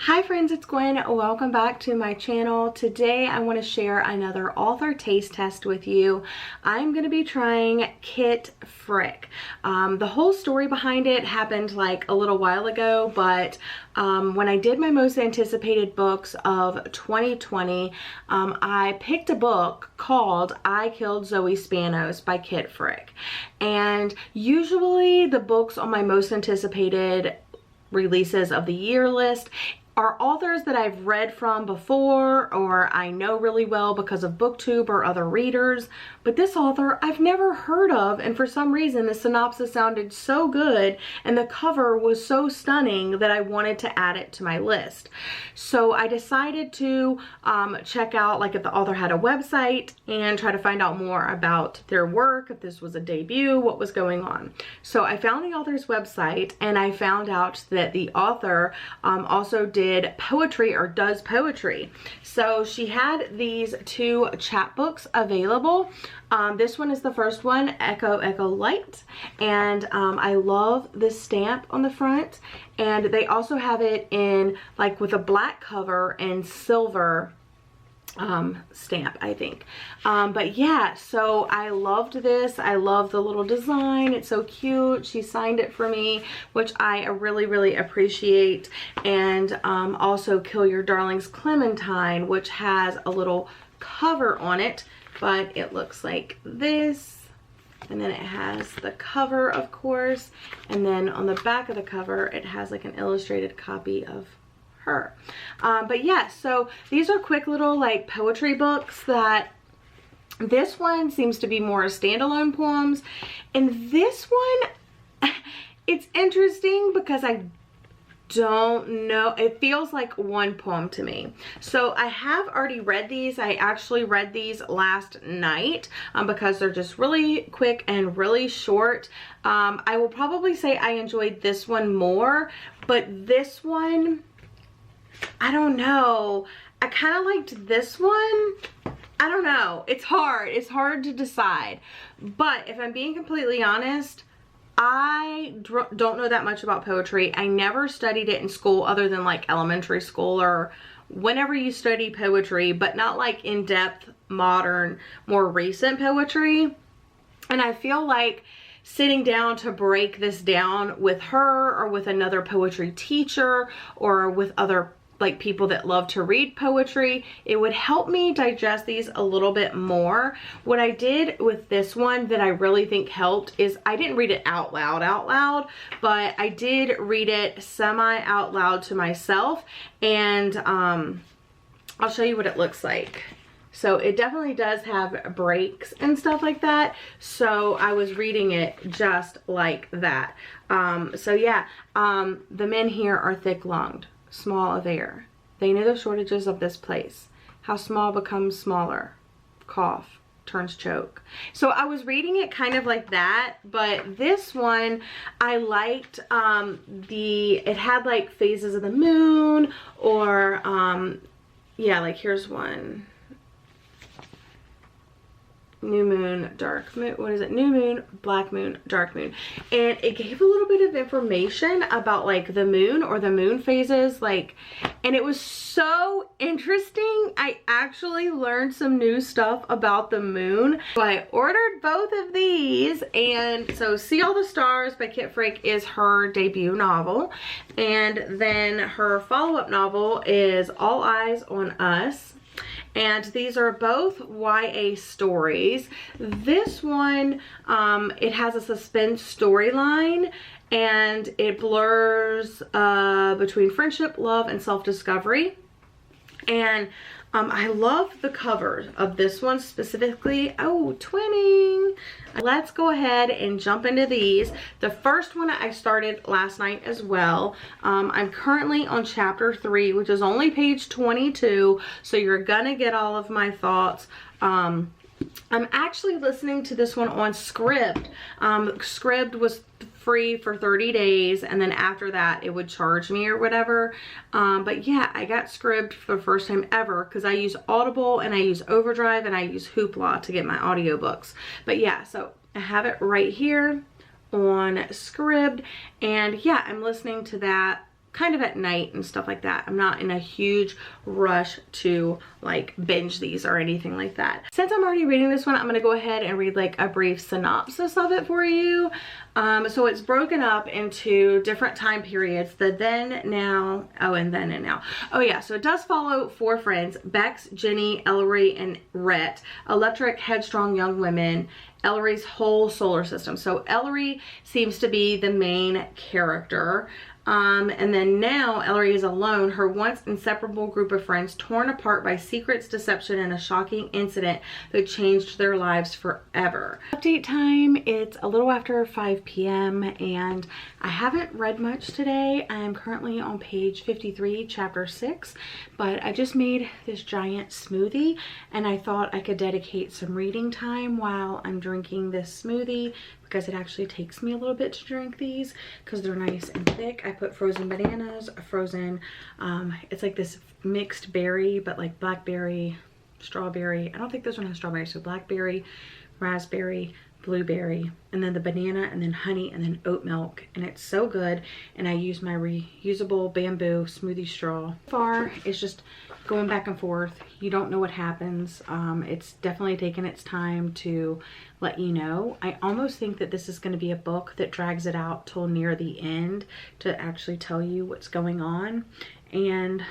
Hi friends, it's Gwen. Welcome back to my channel. Today I want to share another author taste test with you. I'm going to be trying Kit Frick. The whole story behind it happened like a little while ago, but when I did my most anticipated books of 2020, I picked a book called I Killed Zoe Spanos by Kit Frick. And usually the books on my most anticipated releases of the year list are authors that I've read from before or I know really well because of BookTube or other readers, but this author I've never heard of, and for some reason the synopsis sounded so good and the cover was so stunning that I wanted to add it to my list. So I decided to check out like if the author had a website and try to find out more about their work, if this was a debut, what was going on. So I found the author's website and I found out that the author also did poetry or does poetry. So she had these two chapbooks available. This one is the first one, Echo Echo Light, and I love this stamp on the front, and they also have it in like with a black cover and silver stamp, I think. But yeah, so I loved this. I love the little design. It's so cute. She signed it for me, which I really appreciate. And also Kill Your Darlings Clementine, which has a little cover on it, but it looks like this. And then it has the cover, of course, and then on the back of the cover it has like an illustrated copy of her. But yeah, so these are quick little like poetry books. That this one seems to be more standalone poems, and this one it's interesting because I don't know, it feels like one poem to me. So I have already read these. I actually read these last night because they're just really quick and really short. I will probably say I enjoyed this one more, but this one, I don't know. I kind of liked this one. I don't know. It's hard. It's hard to decide. But if I'm being completely honest, I don't know that much about poetry. I never studied it in school other than like elementary school or whenever you study poetry, but not like in-depth, modern, more recent poetry. And I feel like sitting down to break this down with her or with another poetry teacher or with other like people that love to read poetry, it would help me digest these a little bit more. What I did with this one that I really think helped is I didn't read it out loud, but I did read it semi out loud to myself, and I'll show you what it looks like. So it definitely does have breaks and stuff like that. So I was reading it just like that. So yeah, the men here are thick-lunged, small of air. They know the shortages of this place. How small becomes smaller. Cough turns choke. So I was reading it kind of like that, but this one I liked it had like phases of the moon, or yeah, like here's one. New moon, dark moon, what is it? New moon, black moon, dark moon. And it gave a little bit of information about like the moon or the moon phases, like, and it was so interesting. I actually learned some new stuff about the moon. So I ordered both of these, and so See All the Stars by Kit Frick is her debut novel. And then her follow-up novel is All Eyes on Us. And these are both YA stories. This one, it has a suspense storyline, and it blurs between friendship, love, and self-discovery. And I love the cover of this one specifically. Oh, twinning. Let's go ahead and jump into these. The first one I started last night as well. I'm currently on chapter 3, which is only page 22. So you're gonna get all of my thoughts. I'm actually listening to this one on Scribd. Scribd was free for 30 days, and then after that it would charge me or whatever. But yeah, I got Scribd for the first time ever because I use Audible and I use Overdrive and I use Hoopla to get my audiobooks. But yeah, so I have it right here on Scribd, and yeah, I'm listening to that kind of at night and stuff like that. I'm not in a huge rush to like binge these or anything like that. Since I'm already reading this one, I'm gonna go ahead and read like a brief synopsis of it for you. So it's broken up into different time periods, the then, now, oh, and then and now. Oh yeah, so it does follow 4 friends, Bex, Jenny, Ellery, and Rhett, electric, headstrong young women, Ellery's whole solar system. So Ellery seems to be the main character. And then now Ellery is alone, her once inseparable group of friends torn apart by secrets, deception, and a shocking incident that changed their lives forever. Update time, it's a little after 5 p.m. and I haven't read much today. I am currently on page 53, chapter 6, but I just made this giant smoothie and I thought I could dedicate some reading time while I'm drinking this smoothie, because it actually takes me a little bit to drink these because they're nice and thick. I put frozen bananas, frozen, it's like this mixed berry, but like blackberry, strawberry. I don't think this one has strawberry, so blackberry, raspberry, blueberry, and then the banana, and then honey, and then oat milk, and it's so good. And I use my reusable bamboo smoothie straw. So far, it's just going back and forth. You don't know what happens. It's definitely taken its time to let you know. I almost think that this is going to be a book that drags it out till near the end to actually tell you what's going on, and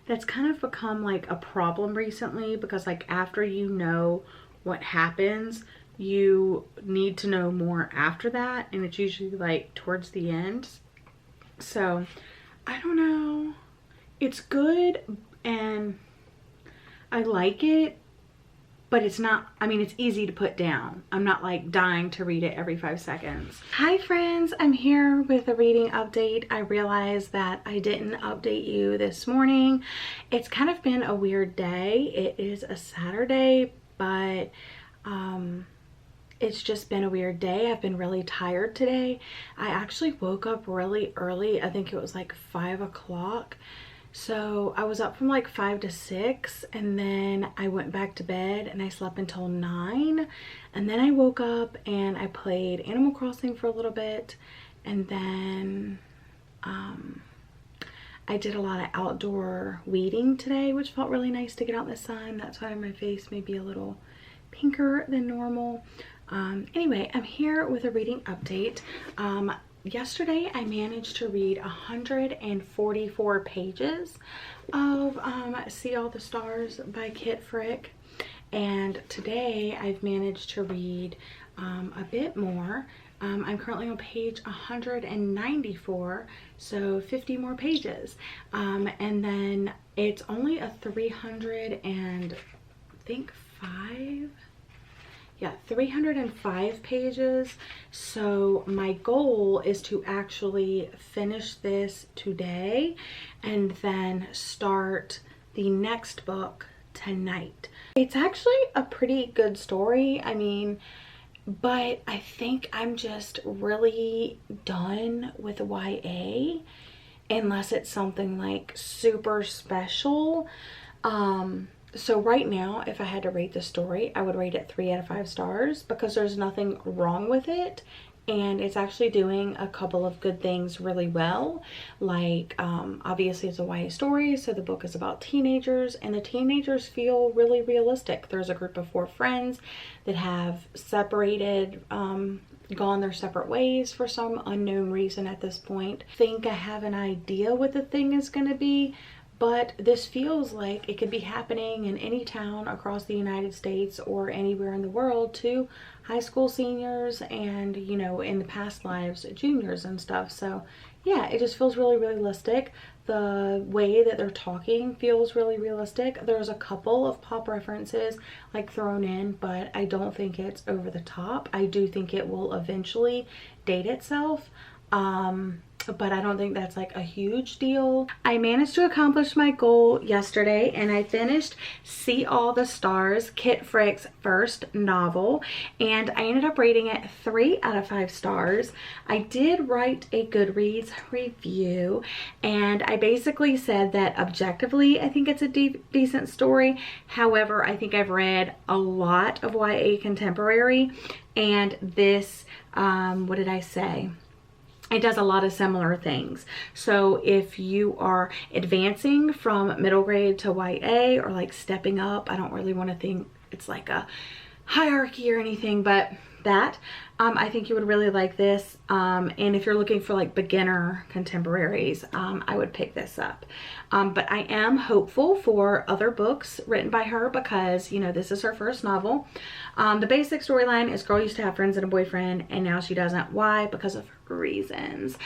that's kind of become like a problem recently, because like after you know what happens, you need to know more after that, and it's usually like towards the end. So I don't know, it's good and I like it, but it's not, I mean, it's easy to put down. I'm not like dying to read it every 5 seconds. Hi friends, I'm here with a reading update. I realized that I didn't update you this morning. It's kind of been a weird day. It is a Saturday, but it's just been a weird day. I've been really tired today. I actually woke up really early. I think it was like 5 o'clock. So I was up from like 5 to 6, and then I went back to bed and I slept until 9, and then I woke up and I played Animal Crossing for a little bit, and then I did a lot of outdoor weeding today, which felt really nice to get out in the sun. That's why my face may be a little pinker than normal. Anyway, I'm here with a reading update. Yesterday I managed to read 144 pages of See All the Stars by Kit Frick, and today I've managed to read a bit more. I'm currently on page 194, so 50 more pages, and then it's only a 305 pages. So my goal is to actually finish this today and then start the next book tonight. It's actually a pretty good story, I mean, but I think I'm just really done with YA unless it's something like super special. So right now, if I had to rate the story, I would rate it 3 out of 5 stars, because there's nothing wrong with it, and it's actually doing a couple of good things really well. Like obviously it's a YA story, so the book is about teenagers, and the teenagers feel really realistic. There's a group of 4 friends that have separated, gone their separate ways for some unknown reason at this point. I think I have an idea what the thing is going to be, but this feels like it could be happening in any town across the United States or anywhere in the world to high school seniors and, you know, in the past lives, juniors and stuff. So yeah, it just feels really realistic. The way that they're talking feels really realistic. There's a couple of pop references like thrown in, but I don't think it's over the top. I do think it will eventually date itself. But I don't think that's like a huge deal. I managed to accomplish my goal yesterday, and I finished See All the Stars, Kit Frick's first novel, and I ended up rating it 3 out of 5 stars. I did write a Goodreads review, and I basically said that objectively I think it's a decent story. However, I think I've read a lot of YA contemporary, and this, what did I say? it does a lot of similar things. So if you are advancing from middle grade to YA, or like stepping up, I don't really want to think it's like a hierarchy or anything, but that I think you would really like this. And if you're looking for like beginner contemporaries, I would pick this up. But I am hopeful for other books written by her, because you know, this is her first novel. The basic storyline is girl used to have friends and a boyfriend, and now she doesn't. Why? Because of reasons.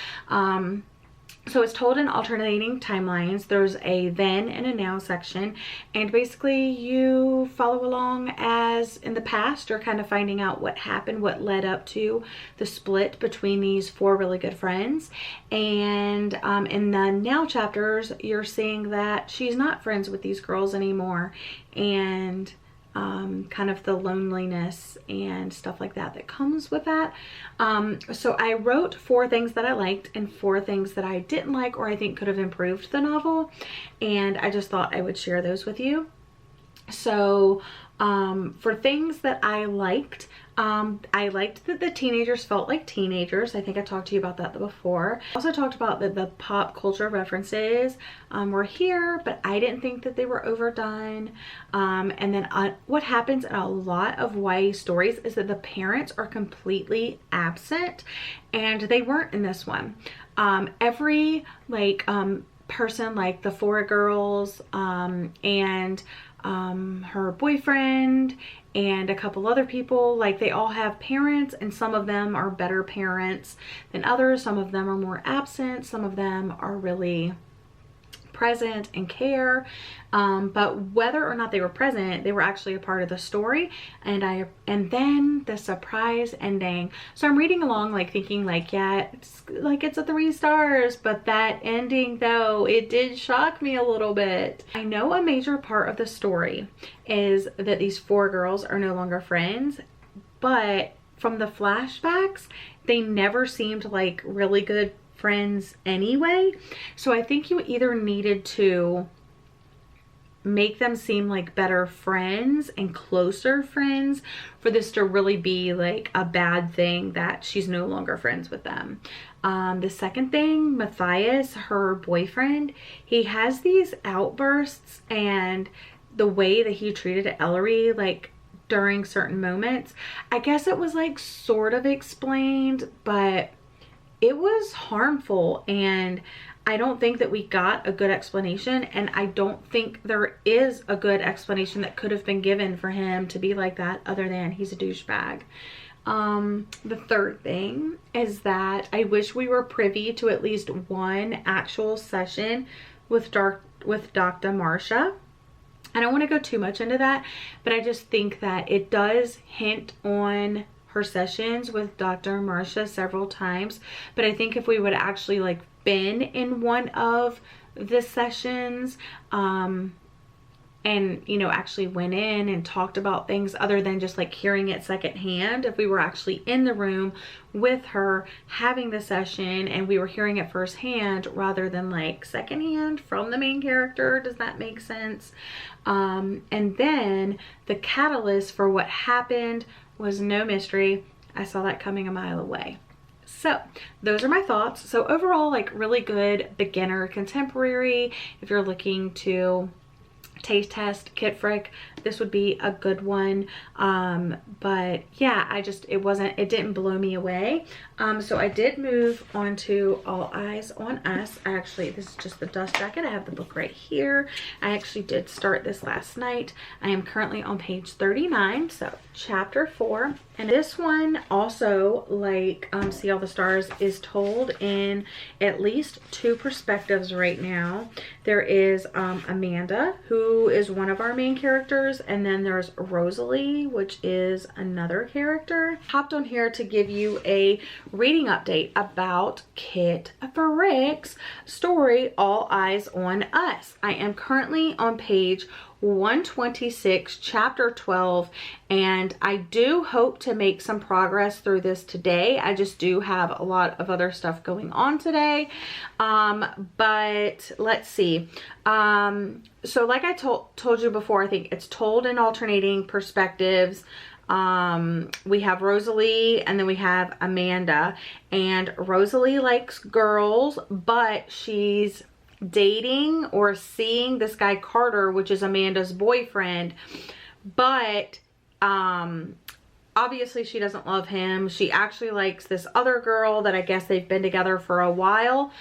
So it's told in alternating timelines. There's a then and a now section, and basically you follow along as in the past, or kind of finding out what happened, what led up to the split between these four really good friends. And in the now chapters, you're seeing that she's not friends with these girls anymore, and kind of the loneliness and stuff like that that comes with that. So I wrote 4 things that I liked and 4 things that I didn't like, or I think could have improved the novel, and I just thought I would share those with you. So for things that I liked that the teenagers felt like teenagers. I think I talked to you about that before. I also talked about that the pop culture references were here, but I didn't think that they were overdone. And then what happens in a lot of YA stories is that the parents are completely absent, and they weren't in this one. Every like person, like the 4 girls and her boyfriend and a couple other people, like they all have parents, and some of them are better parents than others. Some of them are more absent. Some of them are really present and care, but whether or not they were present, they were actually a part of the story. And then the surprise ending. So I'm reading along like thinking like, yeah, it's a 3 stars, but that ending though, it did shock me a little bit. I know a major part of the story is that these 4 girls are no longer friends, but from the flashbacks, they never seemed like really good friends anyway. So I think you either needed to make them seem like better friends and closer friends for this to really be like a bad thing that she's no longer friends with them. The second thing, Matthias, her boyfriend, he has these outbursts, and the way that he treated Ellery, like during certain moments, I guess it was like sort of explained, but it was harmful, and I don't think that we got a good explanation, and I don't think there is a good explanation that could have been given for him to be like that, other than he's a douchebag. The third thing is that I wish we were privy to at least one actual session with Dr. Marcia. I don't want to go too much into that, but I just think that it does hint on her sessions with Dr. Marcia several times. But I think if we would actually like been in one of the sessions and you know, actually went in and talked about things other than just like hearing it secondhand, if we were actually in the room with her having the session and we were hearing it firsthand rather than like secondhand from the main character, does that make sense? And then the catalyst for what happened was no mystery. I saw that coming a mile away. So those are my thoughts. So overall, like really good beginner contemporary. If you're looking to taste test Kit Frick, this would be a good one. But yeah, it didn't blow me away. So I did move on to All Eyes on Us. Actually, this is just the dust jacket. I have the book right here. I actually did start this last night. I am currently on page 39, so chapter 4. And this one also, like See All the Stars, is told in at least 2 perspectives right now. There is Amanda, who is one of our main characters, and then there's Rosalie, which is another character. Hopped on here to give you a reading update about Kit Frick's story, All Eyes on Us. I am currently on page 126, chapter 12, and I do hope to make some progress through this today. I just do have a lot of other stuff going on today, but let's see. So like I told you before, I think it's told in alternating perspectives. We have Rosalie and then we have Amanda. And Rosalie likes girls, but she's dating or seeing this guy Carter, which is Amanda's boyfriend. But obviously she doesn't love him. She actually likes this other girl that I guess they've been together for a while.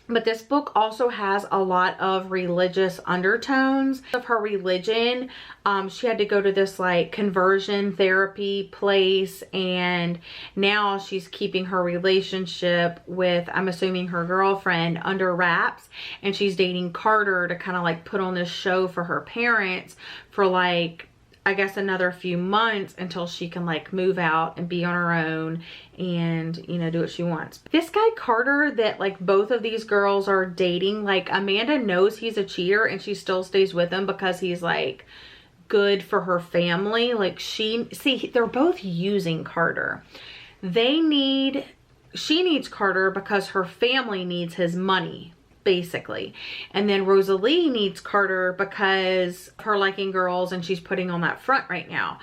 But this book also has a lot of religious undertones of her religion. She had to go to this like conversion therapy place, and now she's keeping her relationship with, I'm assuming, her girlfriend under wraps, and she's dating Carter to kind of like put on this show for her parents for like, I guess, another few months until she can like move out and be on her own and, you know, do what she wants. This guy Carter that like both of these girls are dating, like Amanda knows he's a cheater and she still stays with him because he's like good for her family. Like they're both using Carter. She needs Carter because her family needs his money, basically. And then Rosalie needs Carter because of her liking girls and she's putting on that front right now.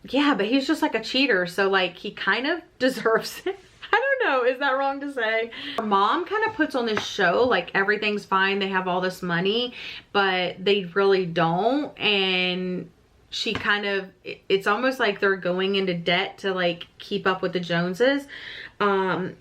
Yeah, but he's just like a cheater, so like he kind of deserves it. I don't know, is that wrong to say? Her mom kind of puts on this show like everything's fine, they have all this money, but they really don't. And she kind of, it's almost like they're going into debt to like keep up with the Joneses. And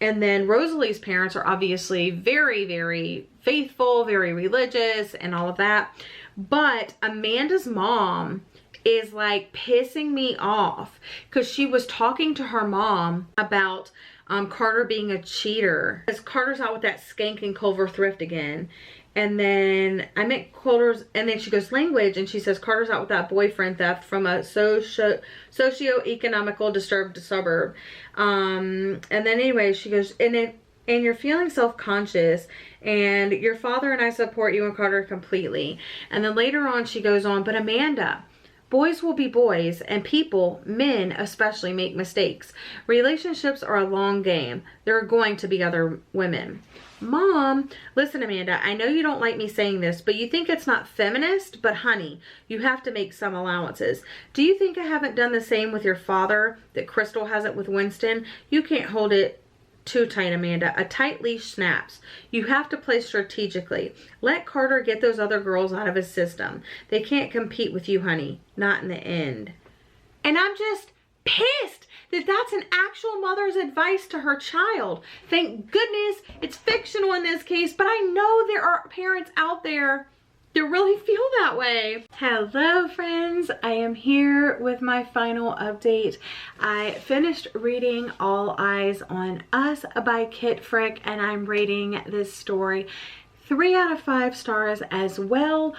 then Rosalie's parents are obviously very, very faithful, very religious and all of that. But Amanda's mom is like pissing me off because she was talking to her mom about Carter being a cheater. Because Carter's out with that skank in Culver Thrift again. And then I meant Carter's, and then she goes language, and she says Carter's out with that boyfriend theft from a socio-economical disturbed suburb. And then anyway, she goes, and you're feeling self-conscious, and your father and I support you and Carter completely. And then later on she goes on, but Amanda, boys will be boys, and people, men especially, make mistakes. Relationships are a long game. There are going to be other women. Mom, listen, Amanda, I know you don't like me saying this, but you think it's not feminist, but honey, you have to make some allowances. Do you think I haven't done the same with your father, that Crystal hasn't with Winston? You can't hold it too tight, Amanda. A tight leash snaps. You have to play strategically. Let Carter get those other girls out of his system. They can't compete with you, honey. Not in the end. And I'm just pissed that that's an actual mother's advice to her child. Thank goodness it's fictional in this case, but I know there are parents out there that really feel that way. Hello friends, I am here with my final update. I finished reading All Eyes on Us by Kit Frick, and I'm rating this story 3 out of 5 stars as well.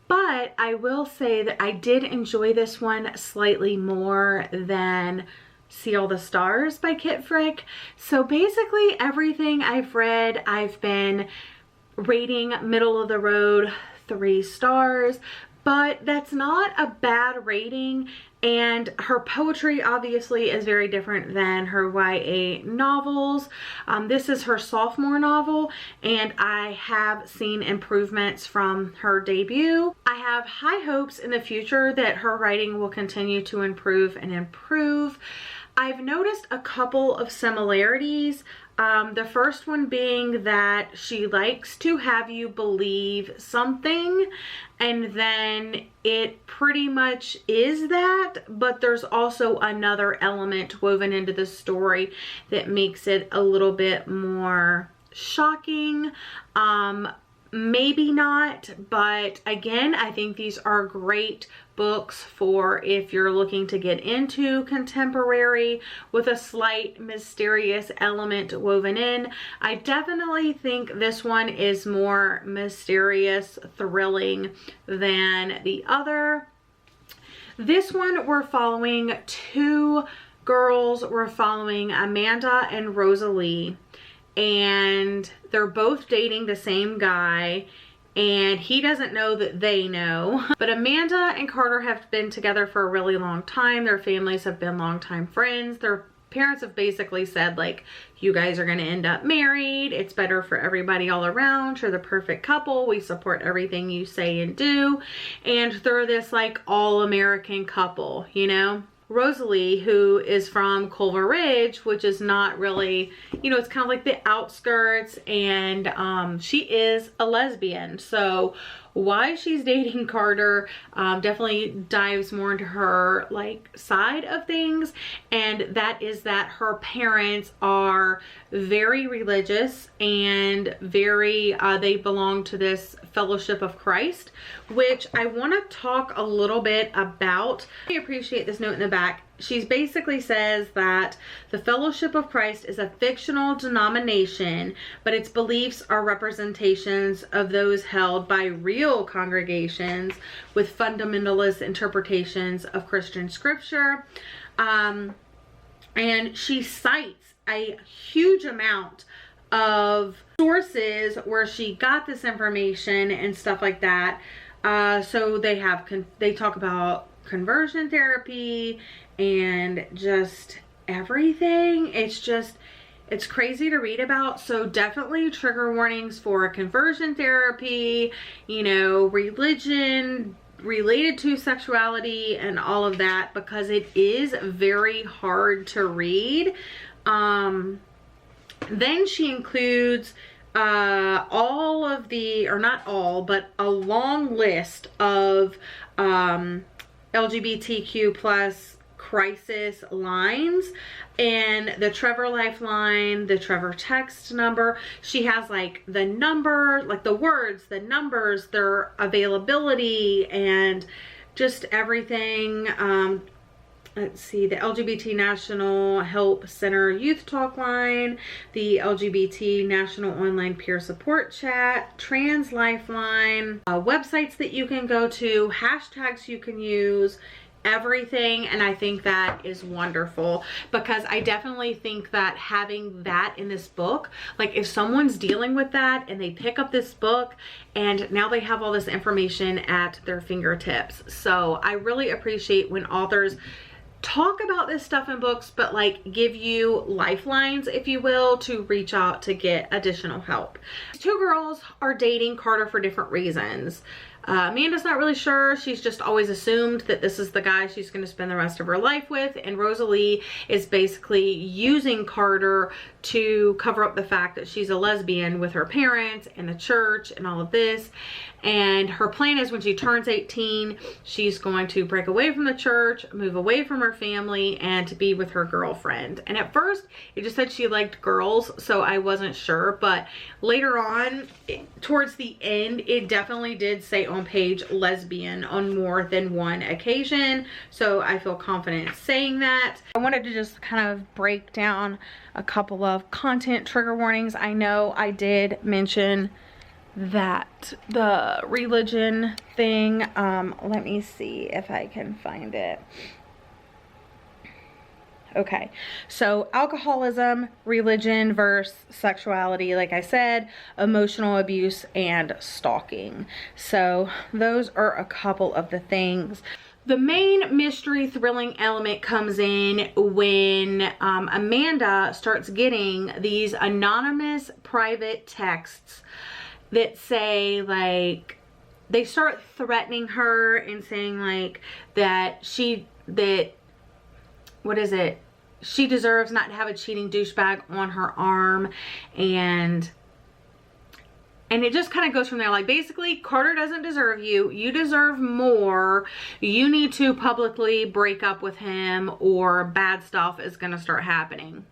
But I will say that I did enjoy this one slightly more than See All the Stars by Kit Frick. So basically everything I've read, I've been rating middle of the road, 3 stars, but that's not a bad rating. And her poetry obviously is very different than her YA novels. This is her sophomore novel, and I have seen improvements from her debut. I have high hopes in the future that her writing will continue to improve and improve. I've noticed a couple of similarities. The first one being that she likes to have you believe something, and then it pretty much is that, but there's also another element woven into the story that makes it a little bit more shocking. Maybe not, but again, I think these are great books for if you're looking to get into contemporary with a slight mysterious element woven in. I definitely think this one is more mysterious, thrilling than the other. This one, we're following 2 girls. We're following Amanda and Rosalie, and they're both dating the same guy, and he doesn't know that they know. But Amanda and Carter have been together for a really long time. Their families have been longtime friends. They're parents have basically said, like, you guys are going to end up married. It's better for everybody all around. You're the perfect couple. We support everything you say and do. And they're this like all-American couple, you know? Rosalie, who is from Culver Ridge, which is not really, you know, it's kind of like the outskirts, and she is a lesbian. So why she's dating Carter definitely dives more into her like side of things, and that is that her parents are very religious and very they belong to this Fellowship of Christ, which I want to talk a little bit about. I appreciate this note in the back. She basically says that the Fellowship of Christ is a fictional denomination, but its beliefs are representations of those held by real congregations with fundamentalist interpretations of Christian scripture. And she cites a huge amount of sources where she got this information and stuff like that. So they talk about conversion therapy and just everything. It's crazy to read about. So definitely trigger warnings for conversion therapy, you know, religion related to sexuality and all of that, because it is very hard to read. Then she includes all of the, or not all, but a long list of LGBTQ plus crisis lines, and the Trevor Lifeline, the Trevor text number. She has like the number, like the words, the numbers, their availability, and just everything. Let's see, the LGBT National Help Center Youth Talk Line, the LGBT National Online Peer Support Chat, Trans Lifeline, websites that you can go to, hashtags you can use, everything. And I think that is wonderful, because I definitely think that having that in this book, like if someone's dealing with that and they pick up this book and now they have all this information at their fingertips. So I really appreciate when authors talk about this stuff in books, but like give you lifelines, if you will, to reach out to get additional help. Two girls are dating Carter for different reasons. Amanda's not really sure. She's just always assumed that this is the guy she's going to spend the rest of her life with. And Rosalie is basically using Carter to cover up the fact that she's a lesbian with her parents and the church and all of this. And her plan is when she turns 18, she's going to break away from the church, move away from her family, and to be with her girlfriend. And at first, it just said she liked girls, so I wasn't sure. But later on, towards the end, it definitely did say on page lesbian on more than one occasion. So I feel confident saying that. I wanted to just kind of break down a couple of content trigger warnings. I know I did mention that the religion thing, let me see if I can find it. Okay, so alcoholism, religion versus sexuality, like I said, emotional abuse, and stalking. So those are a couple of the things. The main mystery thrilling element comes in when Amanda starts getting these anonymous private texts that say, like, they start threatening her and saying like that she deserves not to have a cheating douchebag on her arm, and it just kind of goes from there. Like, basically, Carter doesn't deserve you. You deserve more. You need to publicly break up with him or bad stuff is going to start happening.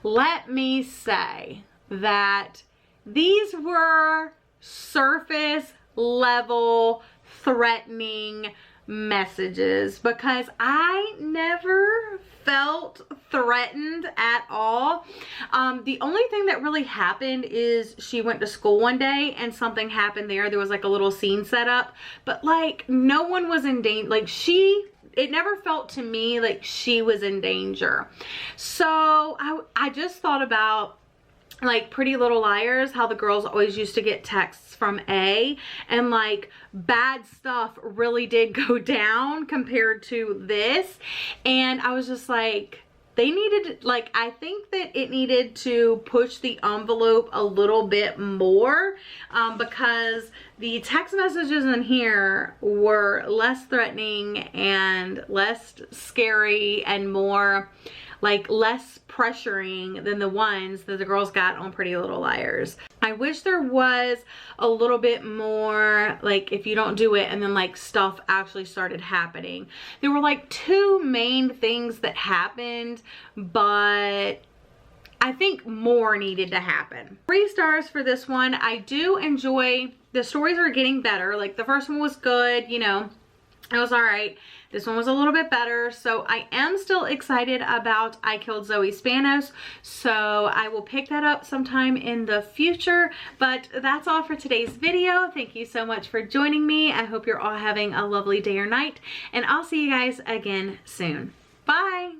Let me say that these were surface level threatening messages, because I never felt threatened at all. The only thing that really happened is she went to school one day and something happened there. There was like a little scene set up, but like no one was in danger. Like it never felt to me like she was in danger. So I just thought about like Pretty Little Liars, how the girls always used to get texts from A, and like bad stuff really did go down compared to this. And I was just like, they needed, like, I think that it needed to push the envelope a little bit more because the text messages in here were less threatening and less scary and more like less pressuring than the ones that the girls got on Pretty Little Liars. I wish there was a little bit more, like, if you don't do it and then like stuff actually started happening. There were like two main things that happened, but I think more needed to happen. 3 stars for this one. I do enjoy, the stories are getting better. Like the first one was good, you know, it was all right. This one was a little bit better. So I am still excited about I Killed Zoe Spanos. So I will pick that up sometime in the future. But that's all for today's video. Thank you so much for joining me. I hope you're all having a lovely day or night. And I'll see you guys again soon. Bye.